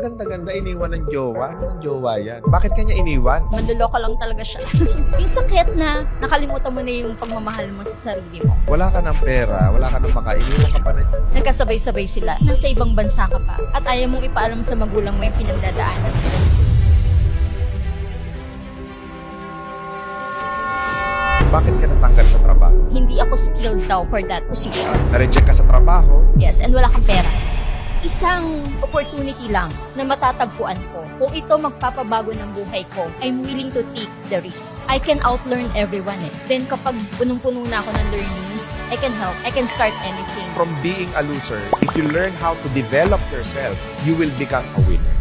gaganda-ganda, iniwan ng jowa. Ano ang jowa yan? Bakit kanya iniwan? Manloloko lang talaga siya. Yung sakit na nakalimutan mo na yung pagmamahal mo sa sarili mo. Wala ka ng pera, wala ka ng makain, iniwan ka pa na. Nagkasabay-sabay sila. Nasa ibang bansa ka pa. At ayaw mong ipaalam sa magulang mo yung pinagdadaanan. Bakit ka natanggal sa trabaho? Hindi ako skilled daw for that position. Na-reject ka sa trabaho? Yes, and wala kang pera. Isang opportunity lang na matatagpuan ko. Kung ito magpapabago ng buhay ko, I'm willing to take the risk. I can outlearn everyone eh. Then kapag punong-puno na ako ng learnings, I can help. I can start anything. From being a loser, if you learn how to develop yourself, you will become a winner.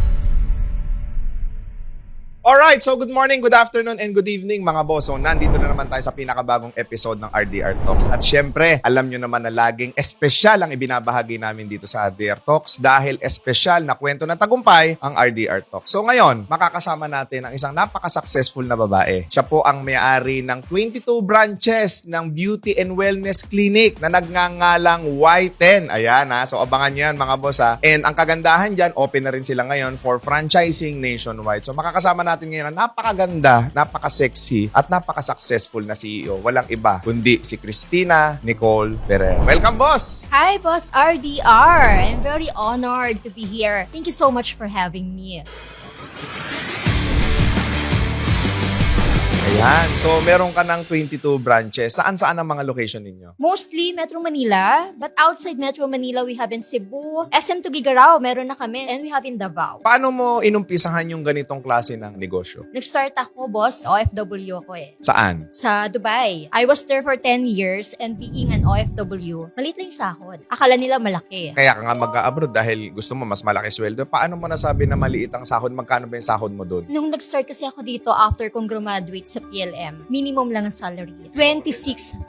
Alright, so good morning, good afternoon, and good evening mga boss. So nandito na naman tayo sa pinakabagong episode ng RDR Talks. At syempre, alam nyo naman na laging espesyal ang ibinabahagi namin dito sa RDR Talks dahil espesyal na kwento ng tagumpay ang RDR Talks. So ngayon, makakasama natin ang isang napaka-successful na babae. Siya po ang may-ari ng 22 branches ng Beauty and Wellness Clinic na nagngangalang Y10. Ayan ha, so abangan nyo yan mga boss ha. And ang kagandahan dyan, open na rin sila ngayon for franchising nationwide. So makakasama natin ngayon na napakaganda, napaka-sexy, at napaka-successful na CEO. Walang iba, kundi si Christina Nicole Ferrer. Welcome, boss! Hi, Boss RDR! I'm very honored to be here. Thank you so much for having me. Ayan. So, meron ka ng 22 branches. Saan-saan ang mga location ninyo? Mostly Metro Manila, but outside Metro Manila, we have in Cebu, SM Tuguegarao, meron na kami, and we have in Davao. Paano mo inumpisahan yung ganitong klase ng negosyo? Nag-start ako, boss, OFW ako eh. Saan? Sa Dubai. I was there for 10 years and being an OFW, maliit lang yung sahod. Akala nila malaki. Kaya ka nga mag-abroad dahil gusto mo mas malaki sweldo. Paano mo nasabi na maliit ang sahod? Magkano ba yung sahod mo doon? Nung nag-start kasi ako dito after kong graduate sa PLM, minimum lang ang salary. 26,000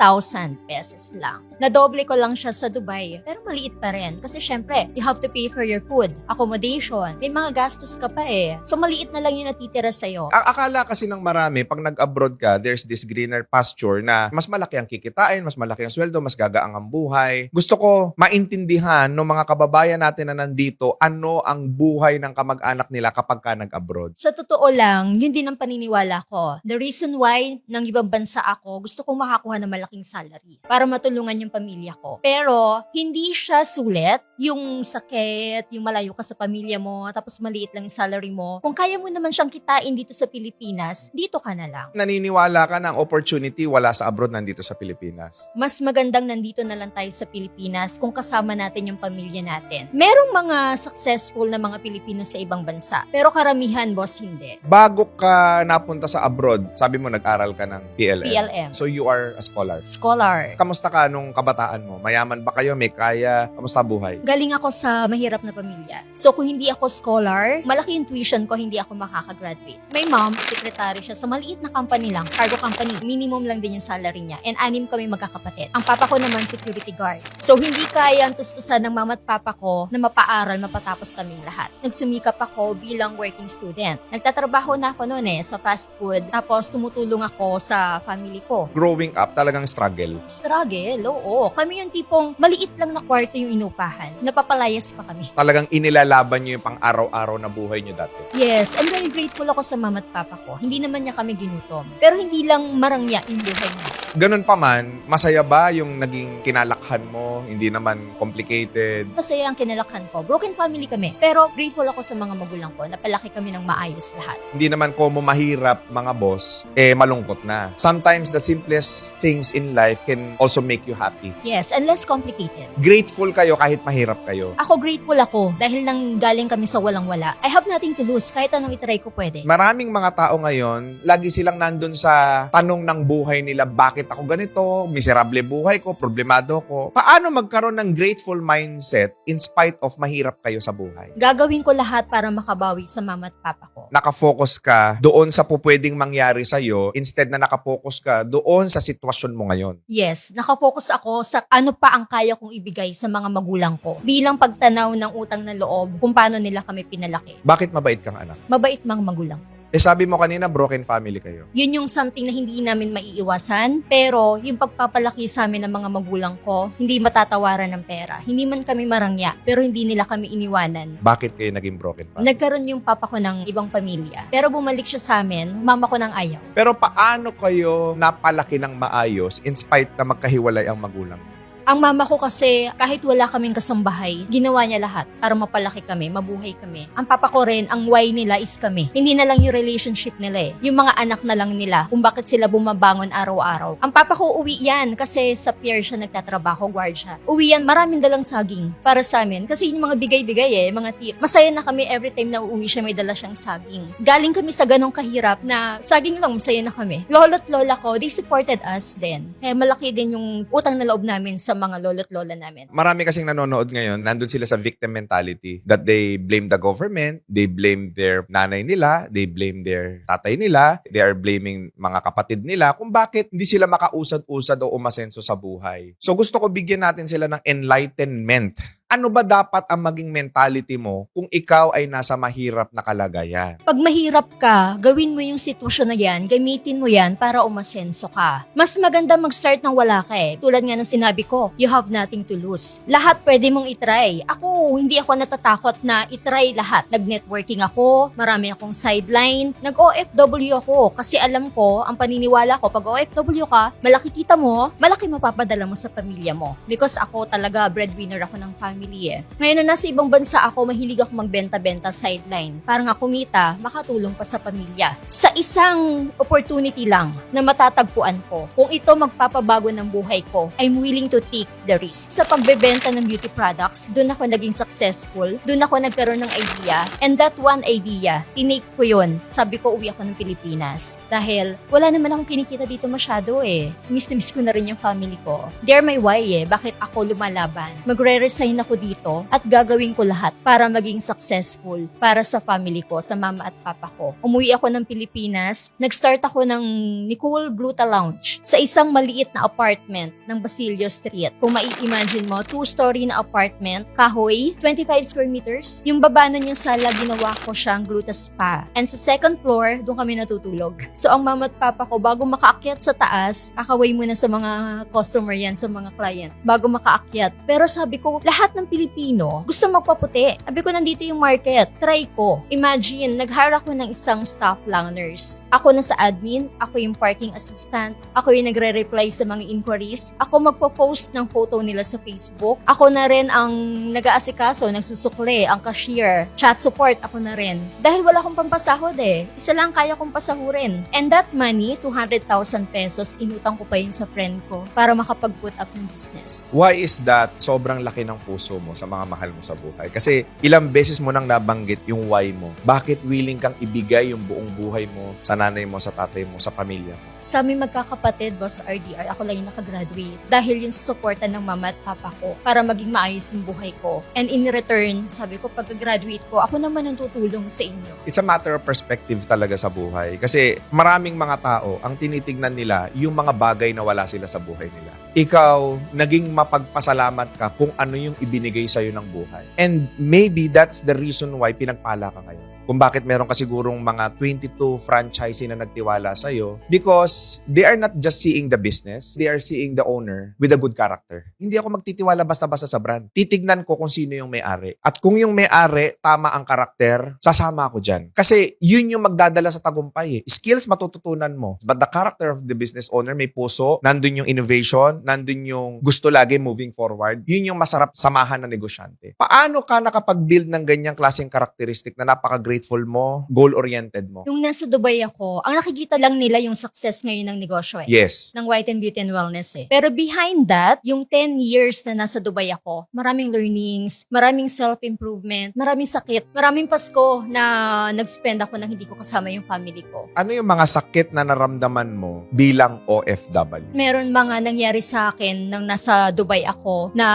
pesos lang. Nadoble ko lang siya sa Dubai. Pero maliit pa rin. Kasi syempre, you have to pay for your food, accommodation. May mga gastos ka pa eh. So maliit na lang yung natitira sa'yo. Akala kasi ng marami, pag nag-abroad ka, there's this greener pasture na mas malaki ang kikitain, mas malaki ang sweldo, mas gagaang ang buhay. Gusto ko maintindihan ng mga kababayan natin na nandito, ano ang buhay ng kamag-anak nila kapag ka nag-abroad. Sa totoo lang, yun din ang paniniwala ko. The reason why nang ibang bansa ako, gusto kong makakuha ng malaking salary para matulungan yung pamilya ko. Pero, hindi siya sulit yung sakit, yung malayo ka sa pamilya mo, tapos maliit lang yung salary mo. Kung kaya mo naman siyang kitain dito sa Pilipinas, dito ka na lang. Naniniwala ka ng opportunity wala sa abroad nandito sa Pilipinas. Mas magandang nandito na lang tayo sa Pilipinas kung kasama natin yung pamilya natin. Merong mga successful na mga Pilipino sa ibang bansa, pero karamihan, boss, hindi. Bago ka napunta sa abroad, sabi mo nag-aral ka ng PLM. PLM. So you are a scholar. Scholar. Kamusta ka nung kabataan mo? Mayaman ba kayo? May kaya? Kamusta buhay? Galing ako sa mahirap na pamilya. So kung hindi ako scholar, malaki yung tuition ko, hindi ako makakagraduate. My mom, secretary siya sa maliit na company lang, cargo company. Minimum lang din yung salary niya. And 6 kami magkakapatid. Ang papa ko naman security guard. So hindi kaya ang tustusan ng mama at papa ko na mapaaral, mapatapos kaming lahat. Nagsumikap ako bilang working student. Nagtatrabaho na ako noon sa fast food. Tapos tumutulong ako sa family ko. Growing up, talagang struggle. Struggle, oo. Kami yung tipong maliit lang na kwarto yung inupahan. Napapalayas pa kami. Talagang inilalaban nyo yung pang-araw-araw na buhay nyo dati. Yes, I'm very grateful ako sa mama at papa ko. Hindi naman niya kami ginutom. Pero hindi lang marangya yung buhay niya. Ganun pa man, masaya ba yung naging kinalakhan mo? Hindi naman complicated? Masaya ang kinalakhan ko. Broken family kami. Pero grateful ako sa mga magulang ko. Napalaki kami ng maayos lahat. Hindi naman ko mahirap mga boss, malungkot na. Sometimes the simplest things in life can also make you happy. Yes, and less complicated. Grateful kayo kahit mahirap kayo. Ako grateful ako dahil nang galing kami sa walang-wala. I have nothing to lose. Kahit anong itry ko pwede. Maraming mga tao ngayon, lagi silang nandun sa tanong ng buhay nila, bakit ako ganito, miserable buhay ko, problemado ko. Paano magkaroon ng grateful mindset in spite of mahirap kayo sa buhay? Gagawin ko lahat para makabawi sa mama at papa ko. Nakafocus ka doon sa pupwedeng mangyari sa'yo instead na nakafocus ka doon sa sitwasyon mo ngayon. Yes, nakafocus ako sa ano pa ang kaya kong ibigay sa mga magulang ko. Bilang pagtanaw ng utang na loob kung paano nila kami pinalaki. Bakit mabait kang anak? Mabait mga magulang ko. Sabi mo kanina, broken family kayo. Yun yung something na hindi namin maiiwasan. Pero yung pagpapalaki sa amin ng mga magulang ko, hindi matatawaran ng pera. Hindi man kami marangya, pero hindi nila kami iniwanan. Bakit kayo naging broken family? Nagkaroon yung papa ko ng ibang pamilya. Pero bumalik siya sa amin, mama ko ng ayaw. Pero paano kayo napalaki ng maayos in spite na magkahiwalay ang magulang? Ang mama ko kasi, kahit wala kaming kasambahay, ginawa niya lahat para mapalaki kami, mabuhay kami. Ang papa ko rin, ang why nila is kami. Hindi na lang yung relationship nila eh. Yung mga anak na lang nila, kung bakit sila bumabangon araw-araw. Ang papa ko uwi yan kasi sa pier siya nagtatrabaho, guard siya. Uwi yan, maraming dalang saging para sa amin. Kasi yung mga bigay-bigay mga tip. Masaya na kami every time na uuwi siya, may dala siyang saging. Galing kami sa ganong kahirap na saging lang, masaya na kami. Lolo't lola ko, they supported us din. Kaya malaki din yung utang na loob namin sa mga lolo't lola namin. Marami kasing nanonood ngayon, nandun sila sa victim mentality that they blame the government, they blame their nanay nila, they blame their tatay nila, they are blaming mga kapatid nila kung bakit hindi sila makausad-usad o umasenso sa buhay. So gusto ko bigyan natin sila ng enlightenment. Ano ba dapat ang maging mentality mo kung ikaw ay nasa mahirap na kalagayan? Pag mahirap ka, gawin mo yung sitwasyon na yan, gamitin mo yan para umasenso ka. Mas maganda mag-start ng wala ka eh. Tulad nga ng sinabi ko, you have nothing to lose. Lahat pwede mong itry. Ako, hindi ako natatakot na itry lahat. Nag-networking ako, marami akong sideline, nag-OFW ako kasi alam ko, ang paniniwala ko, pag OFW ka, malaki kita mo, malaki mapapadala mo sa pamilya mo. Because ako talaga, breadwinner ako ng family. Ngayon na nasa ibang bansa ako, mahilig ako magbenta-benta sideline. Para nga kumita, makatulong pa sa pamilya. Sa isang opportunity lang na matatagpuan ko, kung ito magpapabago ng buhay ko, I'm willing to take the risk. Sa pagbebenta ng beauty products, doon ako naging successful, doon ako nagkaroon ng idea, and that one idea, tinake ko yun. Sabi ko, uwi ako ng Pilipinas. Dahil wala naman akong kinikita dito masyado eh. Miss na miss ko na rin yung family ko. They're my why bakit ako lumalaban. Magre-resign ako dito at gagawin ko lahat para maging successful para sa family ko, sa mama at papa ko. Umuwi ako ng Pilipinas, nag-start ako ng Nicole Gluta Lounge sa isang maliit na apartment ng Basilio Street. Kung mai-imagine mo, 2-story na apartment, kahoy, 25 square meters. Yung baba nun yung sala, ginawa ko siyang Gluta Spa. And sa second floor, doon kami natutulog. So ang mama at papa ko, bago makaakyat sa taas, kakaway muna sa mga customer yan, sa mga client, bago makaakyat. Pero sabi ko, lahat ng Pilipino gusto magpaputi. Sabi ko, nandito yung market. Try ko. Imagine, nag-hire ako ng isang staff lang nurse. Ako na sa admin, ako yung parking assistant, ako yung nagre-reply sa mga inquiries, ako magpo-post ng photo nila sa Facebook, ako na rin ang nag-aasikaso, nagsusukli, ang cashier, chat support, ako na rin. Dahil wala akong pampasahod isa lang kaya kong pasahurin. And that money, 200,000 pesos, inutang ko pa yun sa friend ko para makapag-put up ng business. Why is that sobrang laki ng puso mo sa mga mahal mo sa buhay? Kasi ilang beses mo nang nabanggit yung why mo. Bakit willing kang ibigay yung buong buhay mo sa nanay mo, sa tatay mo, sa pamilya mo? Sa aming magkakapatid, Boss RDR, ako lang yung nakagraduate. Dahil yung sa suporta ng mama at papa ko para maging maayos yung buhay ko. And in return, sabi ko, pagka-graduate ko, ako naman ang tutulong sa inyo. It's a matter of perspective talaga sa buhay. Kasi maraming mga tao, ang tinitignan nila yung mga bagay na wala sila sa buhay nila. Ikaw, naging mapagpasalamat ka kung ano yung ibinigay sa'yo ng buhay. And maybe that's the reason why pinagpala ka ngayon. Kung bakit meron ka sigurong mga 22 franchisee na nagtiwala sa'yo, because they are not just seeing the business, they are seeing the owner with a good character. Hindi ako magtitiwala basta-basta sa brand. Titignan ko kung sino yung may-ari. At kung yung may-ari, tama ang karakter, sasama ako dyan. Kasi yun yung magdadala sa tagumpay. Skills matututunan mo. But the character of the business owner, may puso, nandun yung innovation, nandun yung gusto lagi moving forward. Yun yung masarap samahan na negosyante. Paano ka nakapag-build ng ganyang klaseng karakteristik na napaka-grateful mo, goal-oriented mo? Nung nasa Dubai ako, ang nakikita lang nila yung success ngayon ng negosyo Yes. ng White and Beauty and Wellness Pero behind that, yung 10 years na nasa Dubai ako, maraming learnings, maraming self-improvement, maraming sakit, maraming Pasko na nag-spend ako nang hindi ko kasama yung family ko. Ano yung mga sakit na naramdaman mo bilang OFW? Meron mga nangyari sa akin nang nasa Dubai ako na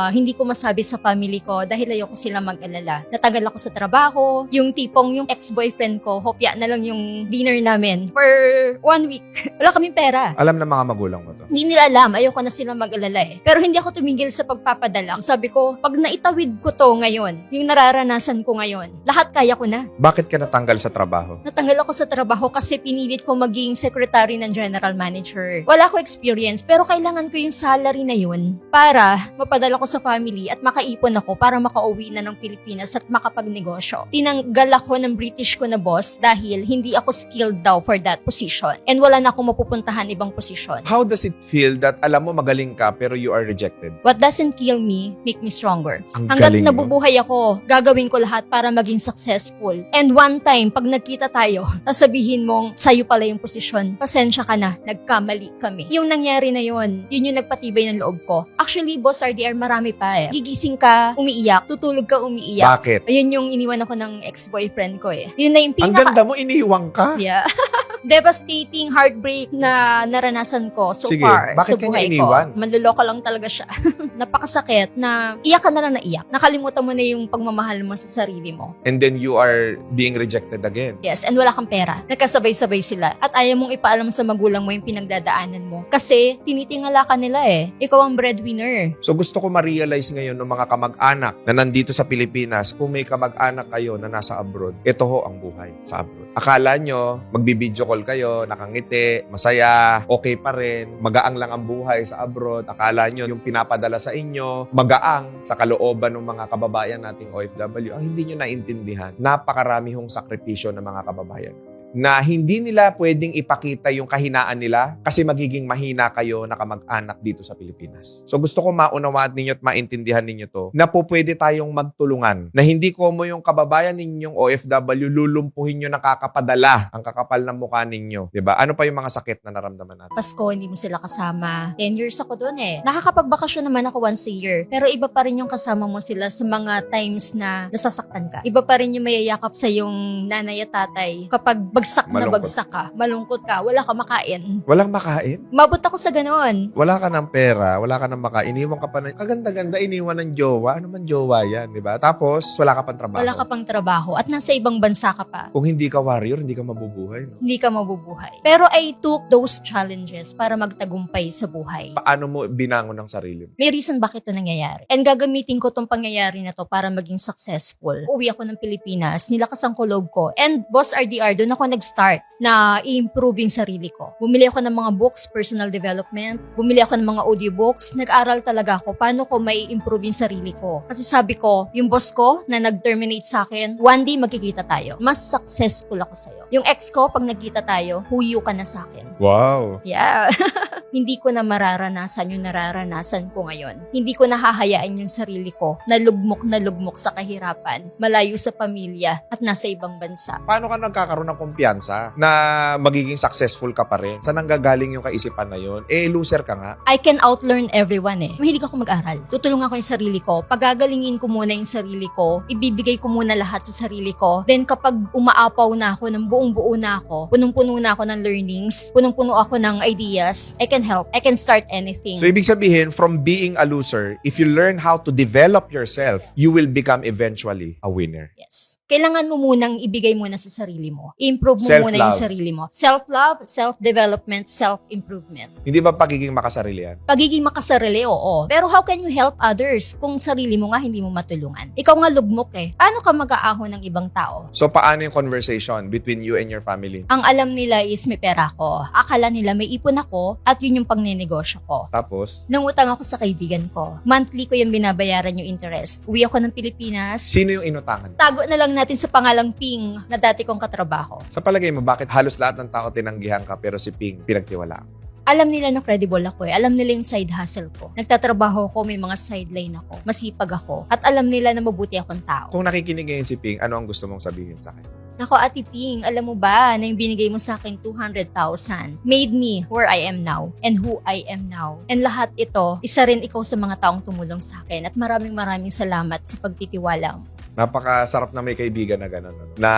hindi ko masabi sa family ko dahil ayoko sila mag-alala. Natagal ako sa trabaho, yung tipo tipong yung ex-boyfriend ko, hopya na lang yung dinner namin for 1 week. Wala kaming pera. Alam ng mga magulang mo to. Hindi nila alam, ayoko na sila mag-alala eh. Pero hindi ako tumigil sa pagpapadala. Sabi ko, pag naitawid ko to ngayon, yung nararanasan ko ngayon, lahat kaya ko na. Bakit ka natanggal sa trabaho? Natanggal ako sa trabaho kasi pinilit ko maging secretary ng general manager. Wala ko experience, pero kailangan ko yung salary na yun para mapadala ko sa family at makaipon ako para makauwi na ng Pilipinas at makapagnegosyo. Tinanggal ako ng British ko na boss dahil hindi ako skilled daw for that position. And wala na akong mapupuntahan ibang position. How does it feel that alam mo magaling ka pero you are rejected? What doesn't kill me, make me stronger. Ang Hanggat galing mo. nabubuhay ako, gagawin ko lahat para maging successful. And one time, pag nagkita tayo, sasabihin mong, sa'yo pala yung posisyon, pasensya ka na, nagkamali kami. Yung nangyari na yun yung nagpatibay ng loob ko. Actually, Boss RDR, marami pa eh. Gigising ka, umiiyak, tutulog ka, umiiyak. Bakit? Ayun yung iniwan ako ng ex-boyfriend ko eh. Yun na yung Ang ganda mo, iniwang ka. Yeah. Devastating heartbreak na naranasan ko so Sige, far bakit sa kanya buhay iniwan? ko. Manluloko lang talaga siya. Napakasakit na iyak ka na lang na iyak. Nakalimutan mo na yung pagmamahal mo sa sarili mo. And then you are being rejected again. Yes, and wala kang pera. Nagkasabay-sabay sila. At ayaw mong ipaalam sa magulang mo yung pinagdadaanan mo. Kasi tinitingala ka nila eh. Ikaw ang breadwinner. So gusto ko ma-realize ngayon ng mga kamag-anak na nandito sa Pilipinas, kung may kamag-anak kayo na nasa abroad, ito ho ang buhay sa abroad. Akala nyo, magbi-video call kayo, nakangiti, masaya, okay pa rin, magaang lang ang buhay sa abroad. Akala nyo, yung pinapadala sa inyo, magaang sa kalooban ng mga kababayan nating OFW. Ang hindi nyo naintindihan, napakarami hong sakripisyo ng mga kababayan na hindi nila pwedeng ipakita yung kahinaan nila kasi magiging mahina kayo na kamag-anak dito sa Pilipinas. So gusto ko maunawaan ninyo at maintindihan ninyo to na po pwede tayong magtulungan na hindi ko mo yung kababayan ninyong OFW lulumpuhin nyo nakakapadala ang kakapal ng mukha ninyo. Diba? Ano pa yung mga sakit na naramdaman natin? Pasko, hindi mo sila kasama. 10 years ako doon eh. Nakakapagbakasyon naman ako once a year. Pero iba pa rin yung kasama mo sila sa mga times na nasasaktan ka. Iba pa rin yung mayayakap sa yung nanay at tatay kapag bagsak na Malungkot. bagsak ka. Malungkot ka. Wala ka makain. Walang makain? Mabot ako sa ganon. Wala ka ng pera, wala ka ng makain, iniwan ka pa na, kaganda-ganda, iniwan ng jowa. Ano man jowa yan, di ba? Tapos, wala ka pang trabaho. Wala ka pang trabaho at nasa ibang bansa ka pa. Kung hindi ka warrior, hindi ka mabubuhay. No? Hindi ka mabubuhay. Pero I took those challenges para magtagumpay sa buhay. Paano mo binangon ang sarili mo? May reason bakit ito nangyayari. And gagamitin ko tong pangyayari na to para maging successful. Uwi ako ng Pilipinas, nilakas ang kulog ko. And Boss RDR, doon ako nag-start na i-improve yung sarili ko. Bumili ako ng mga books, personal development. Bumili ako ng mga audiobooks. Nag-aral talaga ako paano ko may improve yung sarili ko. Kasi sabi ko, yung boss ko na nag-terminate sa akin, one day magkikita tayo. Mas successful ako sa'yo. Yung ex ko, pag nagkita tayo, huyo ka na sa akin. Wow! Yeah. Hindi ko na mararanasan yung nararanasan ko ngayon. Hindi ko nahahayaan yung sarili ko na lugmok sa kahirapan, malayo sa pamilya at nasa ibang bansa. Paano ka nagkakaroon ng kumpiyansa na magiging successful ka pa rin? Saan nanggagaling yung kaisipan na yun? Eh, loser ka nga. I can outlearn everyone eh. Mahilig ako mag-aral. Tutulungan ko yung sarili ko. Pagagalingin ko muna yung sarili ko. Ibibigay ko muna lahat sa sarili ko. Then kapag umaapaw na ako, ng buong-buo na ako, punong-puno na ako ng learnings, punong-puno ako ng ideas, I can help. I can start anything. So, ibig sabihin, from being a loser, if you learn how to develop yourself, you will become eventually a winner. Yes. Kailangan mo munang ibigay muna sa sarili mo. Improve mo Self-love. muna yung sarili mo. Self-love, self-development, self-improvement. Hindi ba pagiging makasarili yan? Pagiging makasarili, oo. Pero how can you help others kung sarili mo nga hindi mo matulungan? Ikaw nga lugmok eh. Paano ka mag-aahon ng ibang tao? So, paano yung conversation between you and your family? Ang alam nila is may pera ko. Akala nila may ipon ako at yun yung pangnenegosyo ko. Tapos, Nangutang ako sa kaibigan ko. Monthly ko yung binabayaran yung interest. Uwi ako ng Pilipinas. sino yung inutangan? Tago na lang natin sa pangalang Ping na dati kong katrabaho. Sa palagay mo, bakit halos lahat ng tao tinanggihan ka pero si Ping pinagtiwalaan? Alam nila na credible ako eh. Alam nila yung side hustle ko. Nagtatrabaho ko, may mga sideline ako. Masipag ako. At alam nila na mabuti akong tao. Kung nakikinig ngayon si Ping, ano ang gusto mong sabihin sa akin? Nako, Ate Ping, alam mo ba na yung binigay mo sa akin 200,000 made me where I am now and who I am now. And lahat ito, isa rin ikaw sa mga taong tumulong sa akin at maraming salamat sa pagtitiwala mo. Napakasarap na may kaibigan na gano'n, ano? Na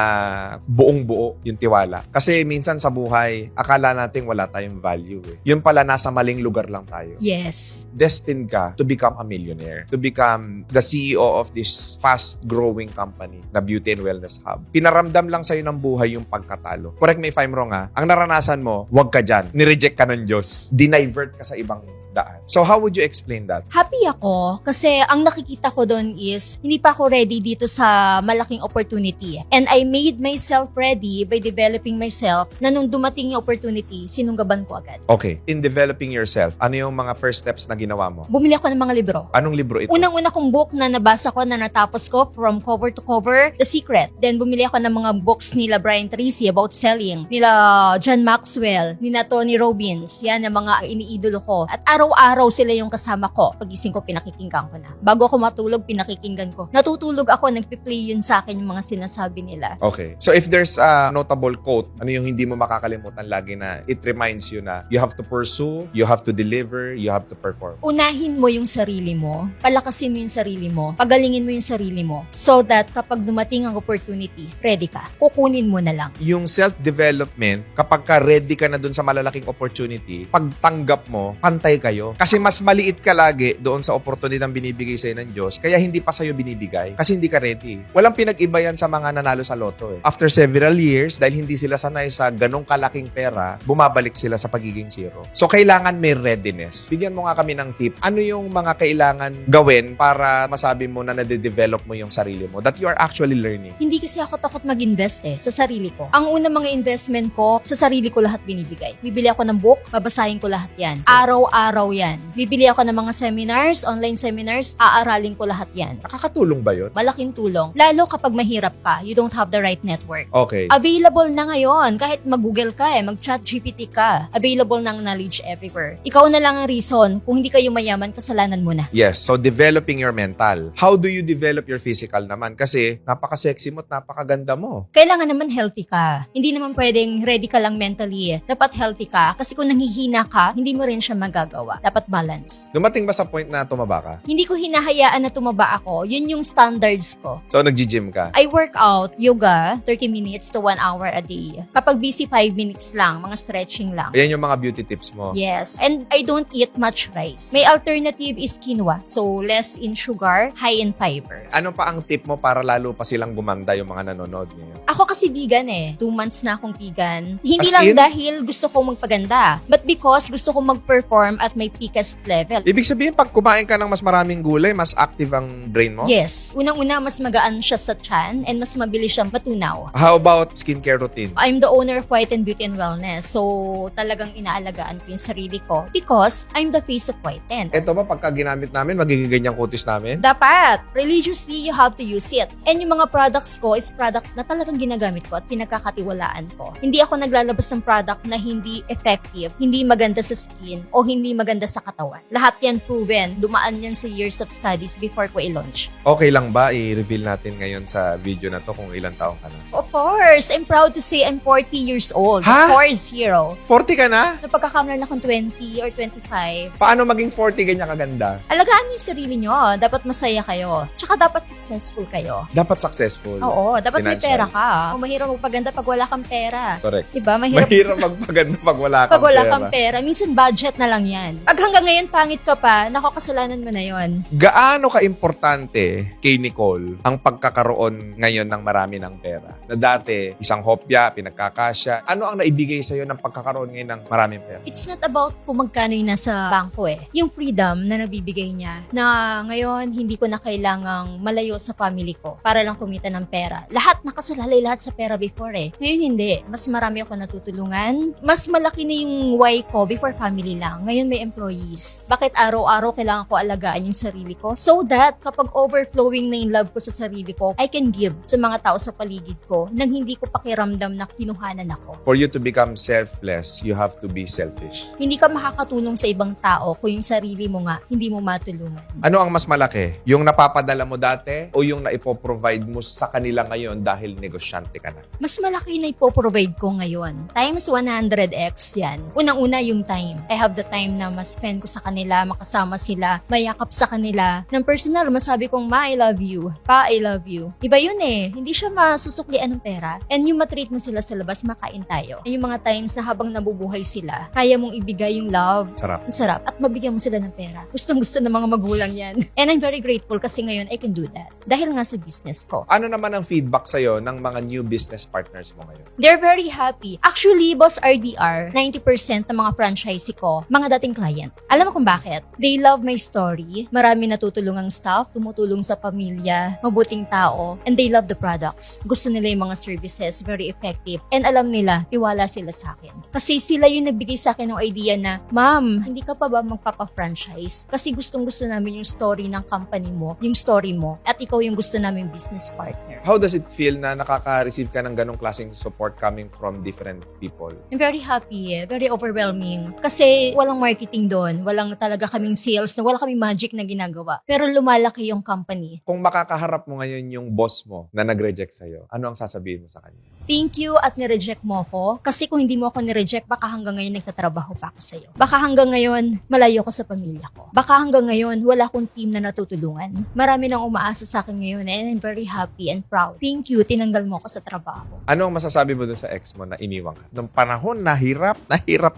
buong-buo yung tiwala. Kasi minsan sa buhay, akala natin wala tayong value. Yun pala, nasa maling lugar lang tayo. Yes. Destined ka to become a millionaire, to become the CEO of this fast-growing company na Beauty and Wellness Hub. Pinaramdam lang sa'yo ng buhay yung pagkatalo. Correct me if I'm wrong, ha? Ang naranasan mo, wag ka dyan. Nireject ka ng Diyos. Dinivert ka sa ibang daan. So how would you explain that? Happy ako kasi ang nakikita ko doon is hindi pa ako ready dito sa malaking opportunity. And I made myself ready by developing myself na nung dumating yung opportunity, sinunggaban ko agad. Okay. In developing yourself, ano yung mga first steps na ginawa mo? Bumili ako ng mga libro. Anong libro ito? Unang-una kong book na nabasa ko na natapos ko from cover to cover, The Secret. Then bumili ako ng mga books nila Brian Tracy about selling, nila John Maxwell, nila Tony Robbins. Yan ang mga iniidolo ko. At araw-araw sila yung kasama ko. Pagising ko, pinakikinggan ko na. Bago ako matulog, pinakikinggan ko. Natutulog ako, nagpi-play yun sa akin yung mga sinasabi nila. Okay. So if there's a notable quote, ano yung hindi mo makakalimutan lagi na it reminds you na you have to pursue, you have to deliver, you have to perform? Unahin mo yung sarili mo, palakasin mo yung sarili mo, pagalingin mo yung sarili mo, so that kapag dumating ang opportunity, ready ka. Kukunin mo na lang. Yung self-development, kapag ka ready ka na dun sa malalaking opportunity, pagtanggap mo, pantay kayo. Kasi mas maliit ka lagi doon sa oportunidad binibigay sa'yo ng Diyos, kaya hindi pa sa'yo binibigay. Kasi hindi ka ready. Walang pinag-iba yan sa mga nanalo sa loto. After several years, dahil hindi sila sanay sa ganong kalaking pera, bumabalik sila sa pagiging zero. So, kailangan may readiness. Bigyan mo nga kami ng tip. Ano yung mga kailangan gawin para masabi mo na nade-develop mo yung sarili mo that you are actually learning? Hindi kasi ako takot mag-invest sa sarili ko. Ang unang mga investment ko, sa sarili ko lahat binibigay. Bibili ako ng book, babasahin ko lahat yan. Araw-araw yan. Bibili ako ng mga seminars, online seminars, aaralin ko lahat yan. Nakakatulong ba yun? Malaking tulong. Lalo kapag mahirap ka, you don't have the right network. Okay. Available na ngayon. Kahit mag-Google ka mag-chat GPT ka. Available ng knowledge everywhere. Ikaw na lang ang reason. Kung hindi kayo mayaman, kasalanan mo na. Yes, so developing your mental. How do you develop your physical naman? Kasi napaka-sexy mo at napakaganda mo. Kailangan naman healthy ka. Hindi naman pwedeng ready ka lang mentally. Dapat healthy ka. Kasi kung nanghihina ka, hindi mo rin siya magagawa. Dapat balance. Dumating ba sa point na tumaba ka? Hindi ko hinahayaan na tumaba ako. Yun yung standards ko. So, nag-gym ka? I work out, yoga, 30 minutes to 1 hour a day. Kapag busy, 5 minutes lang. Mga stretching lang. Ayan yung mga beauty tips mo. Yes. And I don't eat much rice. May alternative is quinoa. So, less in sugar, high in fiber. Ano pa ang tip mo para lalo pa silang gumanda yung mga nanonood ngayon? Ako kasi vegan 2 months na akong vegan. Hindi As lang in? dahil gusto kong magpaganda, but because gusto kong mag-perform at my peakest level. Ibig sabihin, pag kumain ka ng mas maraming gulay, mas active ang brain mo? Yes. Unang-una, mas magaan siya sa tiyan and mas mabilis siyang matunaw. How about skincare routine? I'm the owner of White and Beauty and Wellness. So, talagang inaalagaan ko yung sarili ko because I'm the face of White and. Eto ba, pagka ginamit namin, magiging ganyang kutis namin? Dapat, religiously, you have to use it. And yung mga products ko is product na talagang ginagamit ko at pinagkakatiwalaan ko. Hindi ako naglalabas ng product na hindi effective, hindi maganda sa skin, o hindi maganda sa katawan. Lahat yan proven. Dumaan yan sa years of studies before ko i-launch. Okay lang ba i-reveal natin ngayon sa video na to kung ilang taong ka na? Of course, I'm proud to say I'm 40 years old. Ha? 40. 40 ka na? Napagkakamalan akong 20 or 25. Paano maging 40 ganyan kaganda? Alagaan niyo yung sarili niyo. Dapat masaya kayo. Tsaka dapat successful kayo. Dapat successful. Oo, dapat may Financial. pera ka. Kung mahirap magpaganda pag wala kang pera. Correct. Diba? Mahirap Mahirap magpaganda pag wala kang pag wala pera. kang pera. Minsan budget na lang yan. Pag hanggang ngayon pangit ka pa, nako, kasalanan mo na yon. Gaano ka-importante kay Nicole ang pagkakaroon ngayon ng marami ng pera? Na dati, isang hopya, pinagkakasya. Ano ang naibigay sa'yo ng pagkakaroon ngayon ng maraming pera? It's not about kung magkano yung nasa bangko Yung freedom na nabibigay niya na ngayon hindi ko na kailangang malayo sa family ko para lang kumita ng pera. Lahat nakasalalay lahat sa pera before Ngayon hindi. Mas marami ako natutulungan. Mas malaki na yung why ko before family lang. Ngayon may employees. Bakit araw-araw kailangan ko alagaan yung sarili ko? So that kapag overflowing na yung love ko sa sarili ko, I can give sa mga tao sa paligid ko nang hindi ko pakiramdam na kinuhanan ako. For you to become selfless, you have to be selfish. Hindi ka makakatulong sa ibang tao kung yung sarili mo nga hindi mo matulungan. Ano ang mas malaki? Yung napapadala mo dati o yung naipoprovide mo sa kanila ngayon dahil negosyante ka na? Mas malaki na ipoprovide ko ngayon. Times 100x yan. Unang-una yung time. I have the time na ma-spend ko sa kanila, makasama sila, mayakap sa kanila. Ng personal, masabi kong, Ma, I love you. Pa, I love you. Iba yun eh. Hindi siya masusuklian ng pera. And yung matreat mo sila sa labas, makain tayo. Yung mga times na habang nabubuhay sila, kaya mong ibigay yung love. Sarap. Masarap. At mabigyan mo sila ng pera. Gustong-gusto ng mga magulang yan. And I'm very grateful kasi ngayon I can do that. Dahil nga sa business ko. Ano naman ang feedback sa'yo ng mga new business partners mo ngayon? They're very happy. Actually, Boss RDR, 90% ng mga franchisee ko, mga dating client. Alam mo kung bakit? They love my story. Marami natutulungang staff, tumutulong sa pamilya, mabuting tao, and they love the products. Gusto nila yung mga services, very effective. And alam nila, tiwala sila sa akin. Kasi sila yung nagbigay sa akin ng idea na, Ma'am, hindi ka pa ba magpapa-franchise? Kasi gustong-gusto namin yung story ng company mo, yung story mo, at ikaw yung gusto namin business partner. How does it feel na nakaka-receive ka ng ganong klaseng support coming from different people? I'm very happy, very overwhelming. Kasi walang marketing doon, walang talaga kaming sales, wala kaming magic na ginagawa. Pero lumalaki yung company. Kung makakaharap mo ngayon yung boss mo na nag-reject sa'yo, ano ang sasabihin mo sa kanya? Thank you at nireject mo ako. Kasi kung hindi mo ako nireject, baka hanggang ngayon nagtatrabaho pa ako sa'yo. Baka hanggang ngayon, malayo ko sa pamilya ko. Baka hanggang ngayon, wala akong team na natutulungan. Marami nang umaasa sa akin ngayon and I'm very happy and proud. Thank you, tinanggal mo ako sa trabaho. Ano ang masasabi mo dun sa ex mo na iniwan ka? Nung panahon, nahirap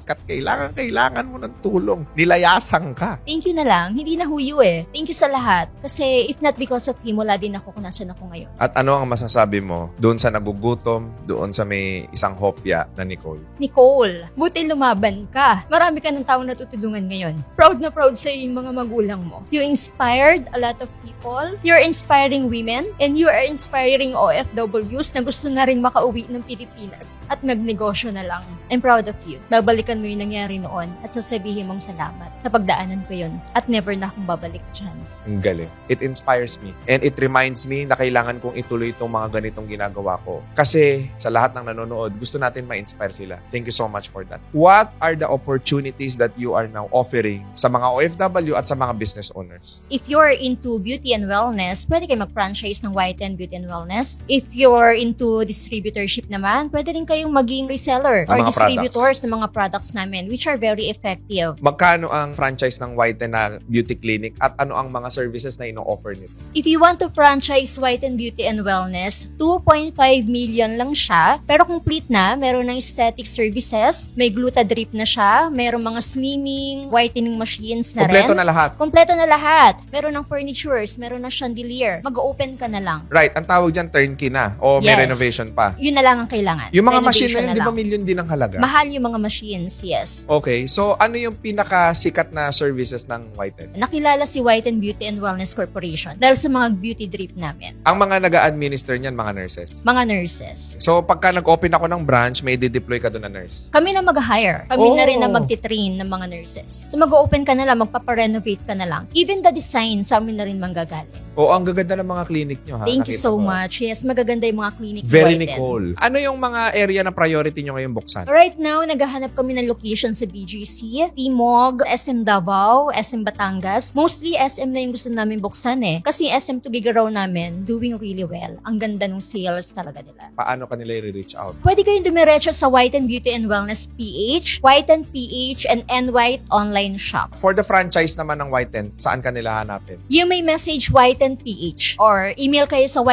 ka at kailangan mo ng tulong. Nilayasan ka. Thank you na lang. Hindi na huyo eh. Thank you sa lahat. Kasi if not because of him, wala din ako kung nasan ako ngayon. At ano ang masasabi mo doon sa nagugutom, doon sa may isang hopya na Nicole? Nicole, buti lumaban ka. Marami ka ng taong natutulungan ngayon. Proud na proud sa yung mga magulang mo. You inspired a lot of people. You're inspiring women and you are inspiring OFWs na gusto na rin makauwi ng Pilipinas at magnegosyo na lang. I'm proud of you. Babalikan mo yung nangyari noon at sasabihin mong salamat. Napagdaanan ko yun at never na akong babalik dyan. Ang galing. It inspires me. And it reminds me na kailangan kong ituloy itong mga ganitong ginagawa ko. Kasi sa lahat ng nanonood, gusto natin ma-inspire sila. Thank you so much for that. What are the opportunities that you are now offering sa mga OFW at sa mga business owners? If you're into beauty and wellness, pwede kayo mag-franchise ng Whiten Beauty and Wellness. If you're into distributorship naman, pwede rin kayong maging reseller Ang or mga distributors ng mga products namin, which are very effective. Magkano ang franchise ng Whiten na beauty clinic at ano ang mga services na ino-offer nito? If you want to franchise Whiten Beauty and Wellness, 2.5 million lang siya. Pero complete na, meron ng aesthetic services, may Glutadrip na siya, meron mga slimming, whitening machines na Kompleto rin. na lahat. Kompleto na lahat. Meron ng furnitures, meron ng chandelier. Mag-open ka na lang. Right, ang tawag dyan turnkey na o may Yes. renovation pa. Yun na lang ang kailangan. Yung mga machine na Renovation yun, di ba lang. million din ang halaga? Mahal yung mga machines, yes. Okay, so ano yung pinakasikat na services ng Whiten? Nakilala si Whiten Beauty and Wellness Corporation dahil sa mga beauty drip namin. Ang mga nag-a-administer niyan, mga nurses. Mga nurses. So, pagka nag-open ako ng branch, may de-deploy ka doon na nurse. Kami na mag-hire. Kami Oh. na rin na magtitrain ng mga nurses. So mag-open ka na lang, magpaparenovate ka na lang. Even the design, sa amin na rin manggagaling. O, ang gaganda ng mga clinic nyo, ha? Thank you Nakita so ko. much. Yes, magaganda yung mga clinic. Very Whiten. Nicole. Ano yung mga area na priority nyo ngayong buksan? Right now, naghahanap kami ng location sa BGC, Timog, SM Davao, SM Batangas. Mostly SM na yung gusto namin buksan eh. Kasi SM Tugigaraw namin, doing really well. Ang ganda ng sales talaga nila. Paano kanila i-reach out? Pwede kayong dumiretso sa Whiten Beauty and Wellness PH, Whiten PH, and NWhite online shop. For the franchise naman ng Whiten, saan kanila hanapin? You may message Whiten PH or email kayo sa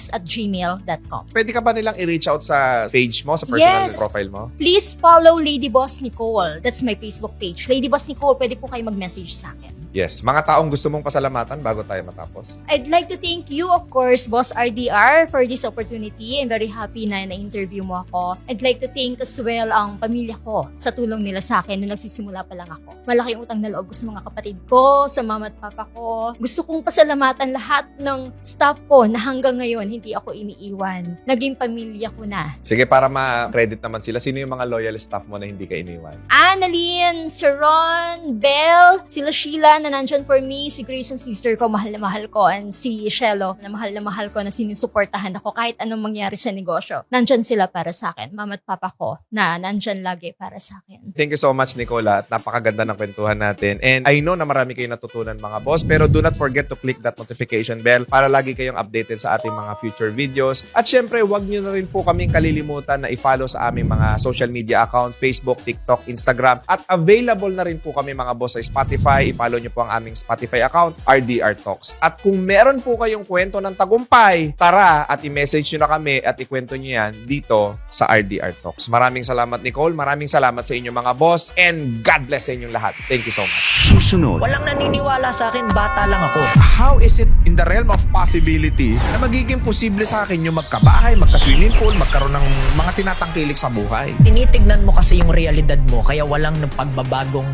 whitenbeautyandwellness@gmail.com. Pwede ka ba nilang i-reach out sa page mo, sa personal Yes. profile mo? Please follow Lady Boss Nicole. That's my Facebook page. Lady Boss Nicole, pwede po kayo mag-message sa akin. Yes. Mga taong gusto mong pasalamatan bago tayo matapos. I'd like to thank you, of course, Boss RDR, for this opportunity. I'm very happy na na-interview mo ako. I'd like to thank as well ang pamilya ko sa tulong nila sa akin nung nagsisimula pa lang ako. Malaking utang na loob ko sa mga kapatid ko, sa mama at papa ko. Gusto kong pasalamatan lahat ng staff ko na hanggang ngayon hindi ako iniiwan. Naging pamilya ko na. Sige, para ma-credit naman sila, sino yung mga loyal staff mo na hindi ka iniwan? Annalyn, Sir Ron, Belle, sila Sheila, na nandyan for me, si Grace ang sister ko, mahal na mahal ko, and si Shelo na mahal ko na sinusuportahan ako kahit anong mangyari sa negosyo. Nandyan sila para sa akin. Mama at papa ko na nandyan lagi para sa akin. Thank you so much, Nicola. At napakaganda ng kwentuhan natin. And I know na marami kayong natutunan, mga boss. Pero do not forget to click that notification bell para lagi kayong updated sa ating mga future videos. At syempre, huwag nyo na rin po kaming kalilimutan na i-follow sa aming mga social media account, Facebook, TikTok, Instagram. At available na rin po kami, mga boss, sa Spotify. I-follow nyo po ang aming Spotify account, RDR Talks. At kung meron po kayong kwento ng tagumpay, tara at i-message nyo na kami at ikwento nyo yan dito sa RDR Talks. Maraming salamat, Nicole. Maraming salamat sa inyo, mga boss. And God bless sa inyong lahat. Thank you so much. Susunod. Walang naniniwala sa akin, bata lang ako. How is it in the realm of possibility na magiging posible sa akin yung magkabahay, magka-swimming pool, magkaroon ng mga tinatangkilik sa buhay? Tinitignan mo kasi yung realidad mo, kaya walang pagbabagong.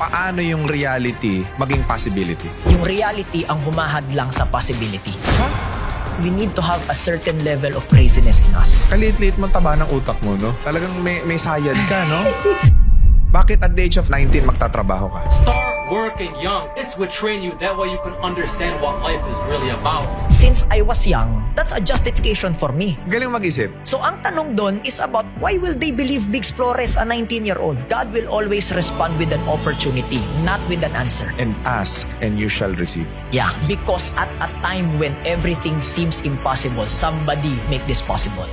Paano yung reality maging possibility? Yung reality ang humahad lang sa possibility. We need to have a certain level of craziness in us. Kaliit-liit mo taba ng utak mo, no? Talagang may sayad ka, no? Bakit at the age of 19 magtatrabaho ka? Start working young. This would train you. That way you can understand what life is really about. Since I was young, that's a justification for me. Galing mag-isip. So ang tanong doon is about why will they believe Biggs Flores, a 19-year-old? God will always respond with an opportunity, not with an answer. And ask, and you shall receive. Yeah, because at a time when everything seems impossible, somebody make this possible.